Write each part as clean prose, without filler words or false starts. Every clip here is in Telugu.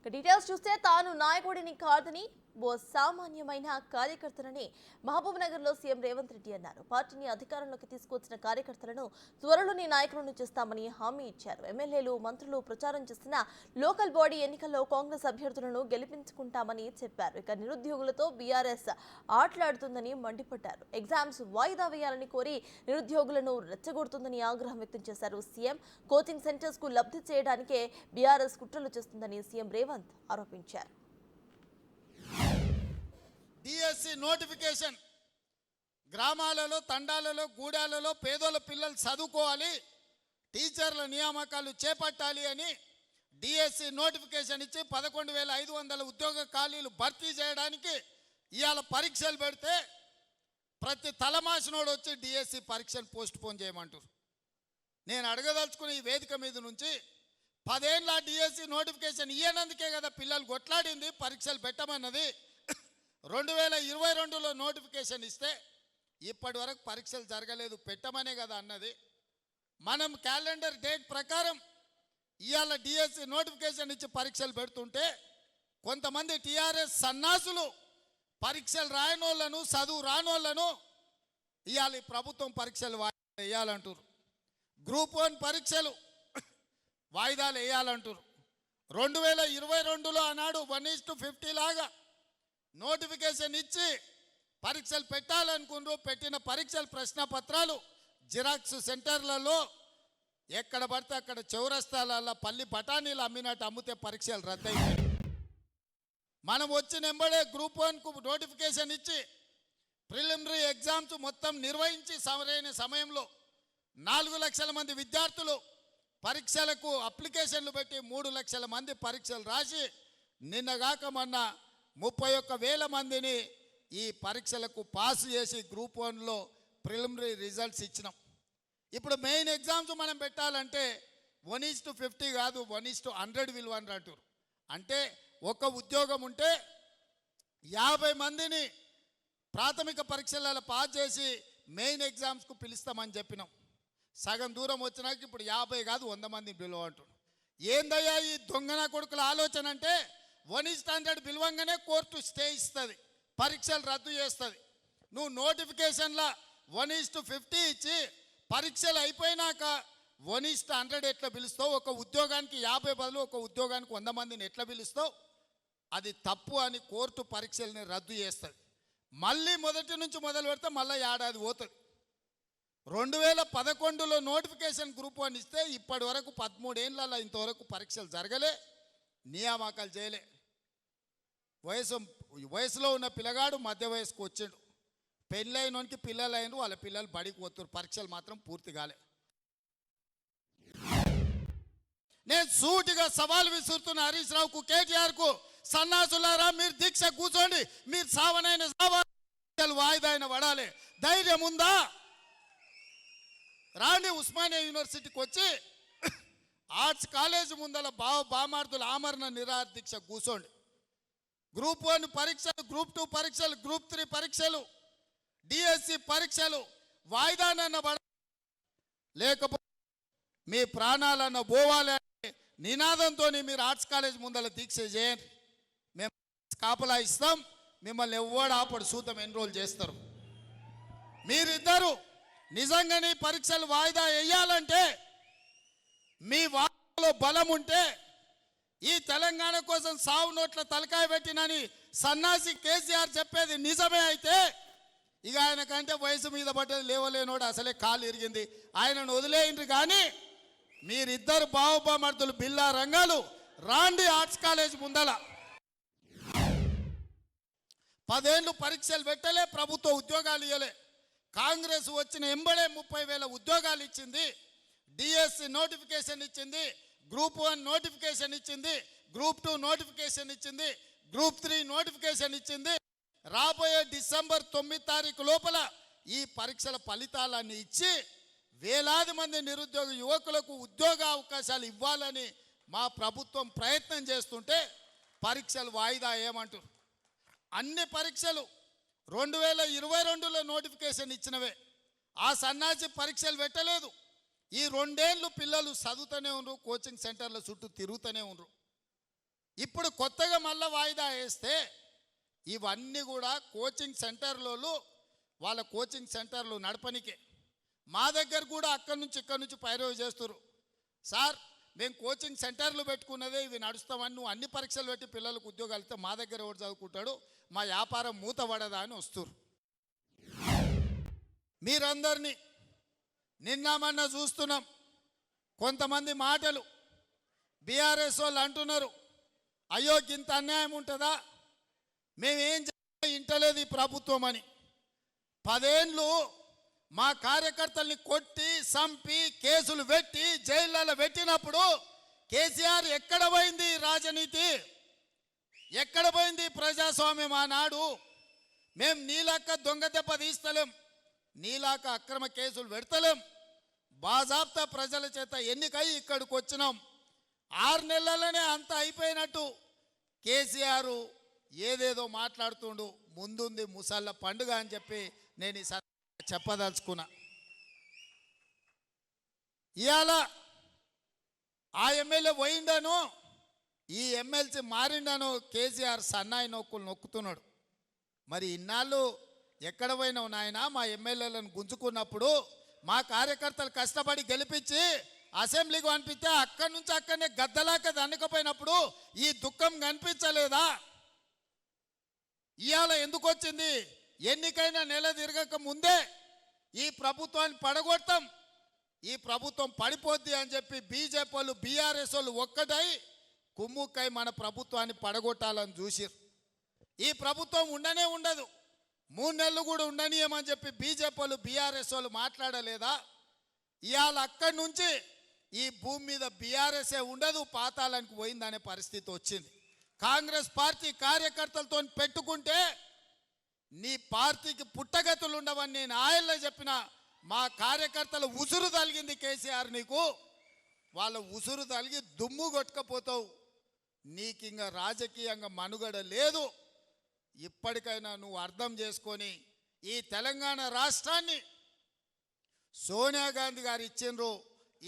డీటెయిల్స్ చూస్తే తాను నాయకుడిని కాదని ఓ సామాన్యమైన కార్యకర్తలని మహబూబ్ నగర్ లో సీఎం రేవంత్ రెడ్డి అన్నారు. పార్టీని అధికారంలోకి తీసుకొచ్చిన కార్యకర్తలను త్వరలోనే నాయకులను చేస్తామని హామీ ఇచ్చారు. ఎమ్మెల్యేలు, మంత్రులు ప్రచారం చేసిన లోకల్ బాడీ ఎన్నికల్లో కాంగ్రెస్ అభ్యర్థులను గెలిపించుకుంటామని చెప్పారు. ఇక నిరుద్యోగులతో బీఆర్ఎస్ ఆటలాడుతుందని మండిపడ్డారు. ఎగ్జామ్స్ వాయిదా వేయాలని కోరి నిరుద్యోగులను రెచ్చగొడుతుందని ఆగ్రహం వ్యక్తం చేశారు. సీఎం కోచింగ్ సెంటర్స్ కు లబ్ధి చేయడానికే బీఆర్ఎస్ కుట్రలు చేస్తుందని సీఎం రేవంత్ ఆరోపించారు. డిఎస్సి నోటిఫికేషన్ గ్రామాలలో, తండాలలో, గూడాలలో పేదోళ్ళ పిల్లలు చదువుకోవాలి, టీచర్ల నియామకాలు చేపట్టాలి అని డిఎస్సి నోటిఫికేషన్ ఇచ్చి 11,500 ఉద్యోగ ఖాళీలు భర్తీ చేయడానికి ఇవాళ పరీక్షలు పెడితే ప్రతి తలమాసినోడు వచ్చి డిఎస్సి పరీక్షను పోస్ట్ పోన్ చేయమంటారు. నేను అడగదలుచుకున్న ఈ వేదిక మీద నుంచి 10 ఏళ్ళ డిఎస్సి నోటిఫికేషన్ ఇయ్యనందుకే కదా పిల్లలు కొట్లాడింది, పరీక్షలు పెట్టమన్నది. 2022లో నోటిఫికేషన్ ఇస్తే ఇప్పటి వరకు పరీక్షలు జరగలేదు, పెట్టమనే కదా అన్నది. మనం క్యాలెండర్ డేట్ ప్రకారం ఇవాళ డిఎస్సి నోటిఫికేషన్ ఇచ్చి పరీక్షలు పెడుతుంటే కొంతమంది టీఆర్ఎస్ సన్నాసులు పరీక్షలు రాయనోళ్లను, చదువు రానోళ్లను ఇవాళ ప్రభుత్వం పరీక్షలు వేయాలంటారు. గ్రూప్ 1 పరీక్షలు వాయిదాలు వేయాలంటారు. 2022లో ఆనాడు 1:50 లాగా నోటిఫికేషన్ ఇచ్చి పరీక్షలు పెట్టాలనుకున్నారు. పెట్టిన పరీక్షల ప్రశ్న పత్రాలు జిరాక్స్ సెంటర్లలో ఎక్కడ పడితే అక్కడ చౌరస్తాలలో పల్లి బఠానీలు అమ్మినట్టు అమ్మితే పరీక్షలు రద్దయినాయి. మనం వచ్చిన ఎంబడే గ్రూప్ 1కు నోటిఫికేషన్ ఇచ్చి ప్రిలిమినరీ ఎగ్జామ్స్ మొత్తం నిర్వహించి సరైన సమయంలో 4 లక్షల మంది విద్యార్థులు పరీక్షలకు అప్లికేషన్లు పెట్టి 3 లక్షల మంది పరీక్షలు రాసి నిన్నగాక మొన్న 31,000 మందిని ఈ పరీక్షలకు పాస్ చేసి గ్రూప్ 1లో ప్రిలిమినరీ రిజల్ట్స్ ఇచ్చినాం. ఇప్పుడు మెయిన్ ఎగ్జామ్స్ మనం పెట్టాలంటే 1:50 కాదు, 1:100 విలువని అంటారు. అంటే ఒక ఉద్యోగం ఉంటే 50 మందిని ప్రాథమిక పరీక్షలలో పాస్ చేసి మెయిన్ ఎగ్జామ్స్కు పిలుస్తామని చెప్పినాం. సగం దూరం వచ్చినాక ఇప్పుడు 50 కాదు 100 మందిని పిలువంటాడు. ఏందయ్యా ఈ దొంగన కొడుకుల ఆలోచన అంటే 1:100 పిలువంగానే కోర్టు స్టే ఇస్తుంది, పరీక్షలు రద్దు చేస్తుంది. నువ్వు నోటిఫికేషన్లో 1:50 ఇచ్చి పరీక్షలు అయిపోయినాక 1:100 ఎట్లా పిలుస్తావు? ఒక ఉద్యోగానికి 50 బదులు ఒక ఉద్యోగానికి 100 మందిని ఎట్లా పిలుస్తావు? అది తప్పు అని కోర్టు పరీక్షల్ని రద్దు చేస్తుంది. మళ్ళీ మొదటి నుంచి మొదలు పెడితే మళ్ళీ ఏడాది పోతుంది. 2011లో నోటిఫికేషన్ గ్రూప్ 1 ఇస్తే ఇప్పటి వరకు 13 ఏళ్ళలో ఇంతవరకు పరీక్షలు జరగలే, నియామకాలు చేయలే. వయసులో ఉన్న పిల్లగాడు మధ్య వయసుకు వచ్చిండు, పెళ్ళైనోనికి పిల్లలు అయిన వాళ్ళ పిల్లలు బడికి పోతున్నారు, పరీక్షలు మాత్రం పూర్తి కాలే. నేను సూటిగా సవాల్ విసురుతున్న హరీష్ రావుకు, కేటీఆర్కు, సన్నాసులారా మీరు దీక్ష కూర్చోండి, మీరు సావనైన సవాలు వాయిదా అయిన పడాలి. ధైర్యం ఉందా? రాండి ఉస్మానియా యూనివర్సిటీకి వచ్చి ఆర్ట్స్ కాలేజ్ ముందల బామార్దుల ఆమరణ నిరాహార దీక్ష కూర్చోండి. గ్రూప్ 1 పరీక్షలు, గ్రూప్ 2 పరీక్షలు, గ్రూప్ 3 పరీక్షలు, డిఎస్సి పరీక్షలు వాయిదానన్న పడ, లేకపోతే మీ ప్రాణాలన్న పోవాలి అనే నినాదంతో మీరు ఆర్ట్స్ కాలేజ్ ముందల దీక్ష చేయండి. మేము కాపలా ఇస్తాం, మిమ్మల్ని ఎవ్వడు ఆపడు, సూతం ఎన్రోల్ చేస్తారు. మీరిద్దరు నిజంగానే పరీక్షలు వాయిదా వేయాలంటే మీ వాటిలో బలం ఉంటే ఈ తెలంగాణ కోసం సావు నోట్ల తలకాయ పెట్టినని సన్నాసి కేసీఆర్ చెప్పేది నిజమే అయితే ఇక ఆయన కంటే వయసు మీద పడ్డది లేవలేనోడు అసలే కాలు ఇరిగింది, ఆయనను వదిలేయండి. కానీ మీరిద్దరు బావబామర్దులు బిల్లా రంగాలు రాండి ఆర్ట్స్ కాలేజ్ ముందల. 10 ఏళ్ళు పరీక్షలు పెట్టలే, ప్రభుత్వ ఉద్యోగాలు ఇవ్వలే. కాంగ్రెస్ వచ్చిన ఎంబడే 30,000 ఉద్యోగాలు ఇచ్చింది, డిఎస్సి నోటిఫికేషన్ ఇచ్చింది, గ్రూప్ 1 నోటిఫికేషన్ ఇచ్చింది, గ్రూప్ 2 నోటిఫికేషన్ ఇచ్చింది, గ్రూప్ 3 నోటిఫికేషన్ ఇచ్చింది. రాబోయే డిసెంబర్ 9 లోపల ఈ పరీక్షల ఫలితాలన్నీ ఇచ్చి వేలాది మంది నిరుద్యోగ యువకులకు ఉద్యోగ అవకాశాలు ఇవ్వాలని మా ప్రభుత్వం ప్రయత్నం చేస్తుంటే పరీక్షలు వాయిదా ఏమంటారు? అన్ని పరీక్షలు 2022లో నోటిఫికేషన్ ఇచ్చినవే, ఆ సన్నాసి పరీక్షలు పెట్టలేదు. ఈ 2 ఏళ్ళు పిల్లలు చదువుతూనే ఉన్నారు, కోచింగ్ సెంటర్ల చుట్టూ తిరుగుతూనే ఉన్నారు. ఇప్పుడు కొత్తగా మళ్ళీ వాయిదా వేస్తే ఇవన్నీ కూడా కోచింగ్ సెంటర్లలో వాళ్ళ కోచింగ్ సెంటర్లు నడపనికే మా దగ్గర కూడా అక్కడి నుంచి ఇక్కడి నుంచి పైరవి చేస్తారు. సార్ మేము కోచింగ్ సెంటర్లు పెట్టుకున్నదే ఇవి నడుస్తామని నువ్వు అన్ని పరీక్షలు పెట్టి పిల్లలకు ఉద్యోగాలు ఇస్తే మా దగ్గర ఎవరు చదువుకుంటాడు, మా వ్యాపారం మూతపడదా అని వస్తారు. మీరందరినీ నిన్న మొన్న చూస్తున్నాం కొంతమంది మాటలు. బీఆర్ఎస్ వాళ్ళు అంటున్నారు, అయ్యో ఇంత అన్యాయం ఉంటుందా, మేమేం ఇంటలేదు ఈ ప్రభుత్వం అని. 10 ఏళ్ళు మా కార్యకర్తల్ని కొట్టి చంపి కేసులు పెట్టి జైళ్ళలో పెట్టినప్పుడు కేసీఆర్ ఎక్కడ పోయింది రాజనీతి, ఎక్కడ పోయింది ప్రజాస్వామ్యం ఆనాడు? మేము నీలాక దొంగ దెబ్బ తీస్తలేం, నీలాక అక్రమ కేసులు పెడతలేం, బాజాబ్తా ప్రజల చేత ఎన్నికై ఇక్కడికి వచ్చినాం. 6 నెలలనే అంత అయిపోయినట్టు కేసీఆర్ ఏదేదో మాట్లాడుతుండు. ముందుంది ముసళ్ళ పండుగ అని చెప్పి నేను ఈ చెప్పదలుచుకున్నా. ఇవాళ ఆ ఎమ్మెల్యే పోయిండను, ఈ ఎమ్మెల్సీ మారిండను కేసీఆర్ సన్నాయి నొక్కులు నొక్కుతున్నాడు. మరి ఇన్నాళ్ళు ఎక్కడ పోయినావు నాయన? మా ఎమ్మెల్యేలను గుంజుకున్నప్పుడు మా కార్యకర్తలు కష్టపడి గెలిపించి అసెంబ్లీకి పంపిస్తే అక్కడి నుంచి అక్కడనే గద్దలాక దన్నుకపోయినప్పుడు ఈ దుఃఖం కనిపించలేదా? ఇవాళ ఎందుకు వచ్చింది? ఎన్నికైనా నెల తిరగక ముందే ఈ ప్రభుత్వాన్ని పడగొడతాం, ఈ ప్రభుత్వం పడిపోద్ది అని చెప్పి బీజేపీ వాళ్ళు బీఆర్ఎస్ వాళ్ళు ఒక్కటై కుమ్ముక్కై మన ప్రభుత్వాన్ని పడగొట్టాలని చూసిరు. ఈ ప్రభుత్వం ఉండనే ఉండదు, 3 నెలలు కూడా ఉండనీయమని చెప్పి బీజేపీ వాళ్ళు బీఆర్ఎస్ వాళ్ళు మాట్లాడలేదా? ఇవాళ అక్కడి నుంచి ఈ భూమి మీద బీఆర్ఎస్ఏ ఉండదు, పాతాళానికి పోయిందనే పరిస్థితి వచ్చింది. కాంగ్రెస్ పార్టీ కార్యకర్తలతో పెట్టుకుంటే నీ పార్టీకి పుట్టగతులు ఉండవని నేను ఆయల్లో చెప్పిన. మా కార్యకర్తల ఉసురు తలిగింది కేసీఆర్ నీకు, వాళ్ళ ఉసురు తలిగి దుమ్ము కొట్టుకపోతావు. నీకు ఇంకా రాజకీయంగా మనుగడ లేదు. ఇప్పటికైనా నువ్వు అర్థం చేసుకొని ఈ తెలంగాణ రాష్ట్రాన్ని సోనియా గాంధీ గారు ఇచ్చిండ్రు,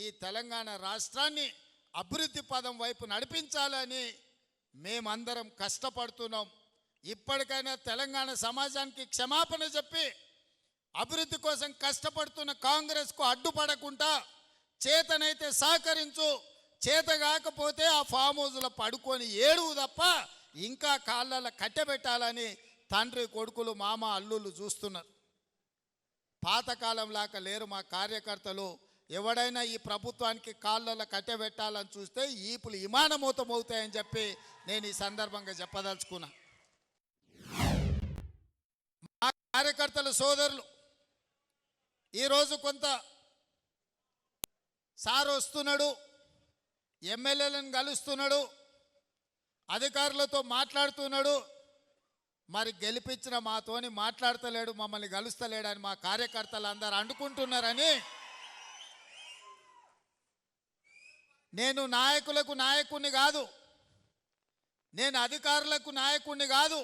ఈ తెలంగాణ రాష్ట్రాన్ని అభివృద్ధి పదం వైపు నడిపించాలని మేమందరం కష్టపడుతున్నాం. ఇప్పటికైనా తెలంగాణ సమాజానికి క్షమాపణ చెప్పి అభివృద్ధి కోసం కష్టపడుతున్న కాంగ్రెస్కు అడ్డుపడకుండా చేతనైతే సహకరించు, చేత కాకపోతే ఆ ఫామ్ హౌస్లో పడుకొని ఏడువు తప్ప ఇంకా కాళ్ళలో కట్టెబెట్టాలని తండ్రి కొడుకులు మామ అల్లుళ్ళు చూస్తున్నారు. పాతకాలం లాగా లేరు మా కార్యకర్తలు. ఎవడైనా ఈ ప్రభుత్వానికి కాళ్ళలో కట్టెబెట్టాలని చూస్తే ఈపులు విమానమూతం అవుతాయని చెప్పి నేను ఈ సందర్భంగా చెప్పదలుచుకున్నా. మా కార్యకర్తల సోదరులు ఈరోజు కొంత సార్ వస్తున్నాడు, ఎమ్మెల్యేలను కలుస్తున్నాడు, అధికారులతో మాట్లాడుతున్నాడు, మరి గెలిపించిన మాతోని మాట్లాడతలేడు, మమ్మల్ని కలుస్తలేడని మా కార్యకర్తలు అందరూ అనుకుంటున్నారని నేను నాయకులకు నాయకుడిని కాదు, నేను అధికారులకు నాయకుడిని కాదు,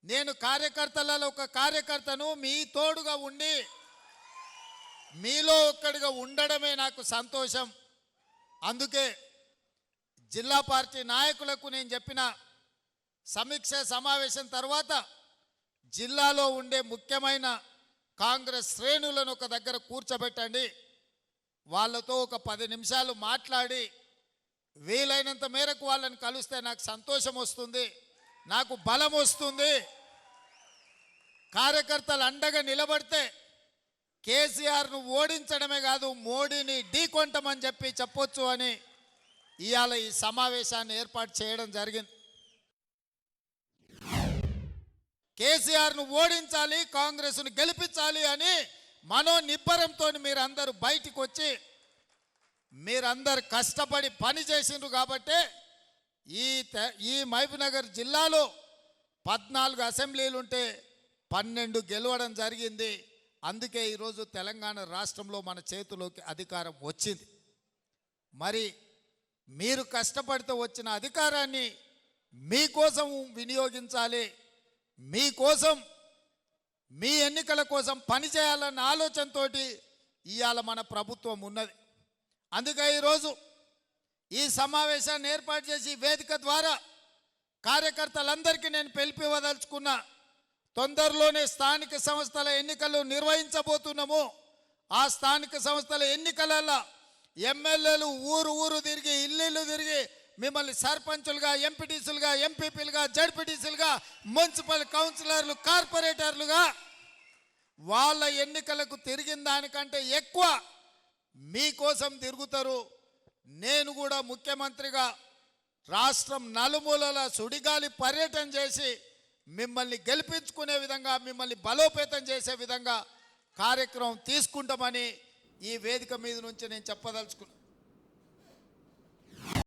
నేను కార్యకర్తలలో ఒక కార్యకర్తను. మీ తోడుగా ఉండి మీలో ఒక్కడిగా ఉండడమే నాకు సంతోషం. అందుకే జిల్లా పార్టీ నాయకులకు నేను చెప్పిన సమీక్ష సమావేశం తర్వాత జిల్లాలో ఉండే ముఖ్యమైన కాంగ్రెస్ శ్రేణులను ఒక దగ్గర కూర్చోబెట్టండి, వాళ్ళతో ఒక 10 నిమిషాలు మాట్లాడి వీలైనంత మేరకు వాళ్ళని కలిస్తే నాకు సంతోషం వస్తుంది, నాకు బలం వస్తుంది. కార్యకర్తలు అండగా నిలబడితే కేసీఆర్ను ఓడించడమే కాదు మోడీని ఢీకొంటామని చెప్పి చెప్పొచ్చు అని ఇవాళ ఈ సమావేశాన్ని ఏర్పాటు చేయడం జరిగింది. కేసీఆర్ను ఓడించాలి, కాంగ్రెస్ను గెలిపించాలి అని మనోనిబ్బరంతో మీరందరూ బయటికి వచ్చి మీరందరు కష్టపడి పని చేసిండ్రు కాబట్టి ఈ మహబూబ్నగర్ జిల్లాలో 14 అసెంబ్లీలు ఉంటే 12 గెలవడం జరిగింది. అందుకే ఈరోజు తెలంగాణ రాష్ట్రంలో మన చేతిలోకి అధికారం వచ్చింది. మరి మీరు కష్టపడితే వచ్చిన అధికారాన్ని మీకోసం వినియోగించాలి, మీకోసం మీ ఎన్నికల కోసం పనిచేయాలన్న ఆలోచనతో ఇవాళ మన ప్రభుత్వం ఉన్నది. అందుకే ఈరోజు ఈ సమావేశాన్ని ఏర్పాటు చేసి ఈ వేదిక ద్వారా కార్యకర్తలందరికీ నేను పిలిపివ్వదలుచుకున్నా. తొందరలోనే స్థానిక సంస్థల ఎన్నికలు నిర్వహించబోతున్నాము. ఆ స్థానిక సంస్థల ఎన్నికలలో ఎమ్మెల్యేలు ఊరు ఊరు తిరిగి ఇల్లు తిరిగి మిమ్మల్ని సర్పంచులుగా, ఎంపీటీసీలుగా, ఎంపీపీలుగా, జడ్పీటీసీలుగా, మున్సిపల్ కౌన్సిలర్లు, కార్పొరేటర్లుగా వాళ్ళ ఎన్నికలకు తిరిగిన దానికంటే ఎక్కువ మీకోసం తిరుగుతారు. నేను కూడా ముఖ్యమంత్రిగా రాష్ట్రం నలుమూలల సుడిగాలి పర్యటన చేసి మిమ్మల్ని గెలిపించుకునే విధంగా, మిమ్మల్ని బలోపేతం చేసే విధంగా కార్యక్రమం తీసుకుంటామని ఈ వేదిక మీద నుంచి నేను చెప్పదలుచుకున్నాను.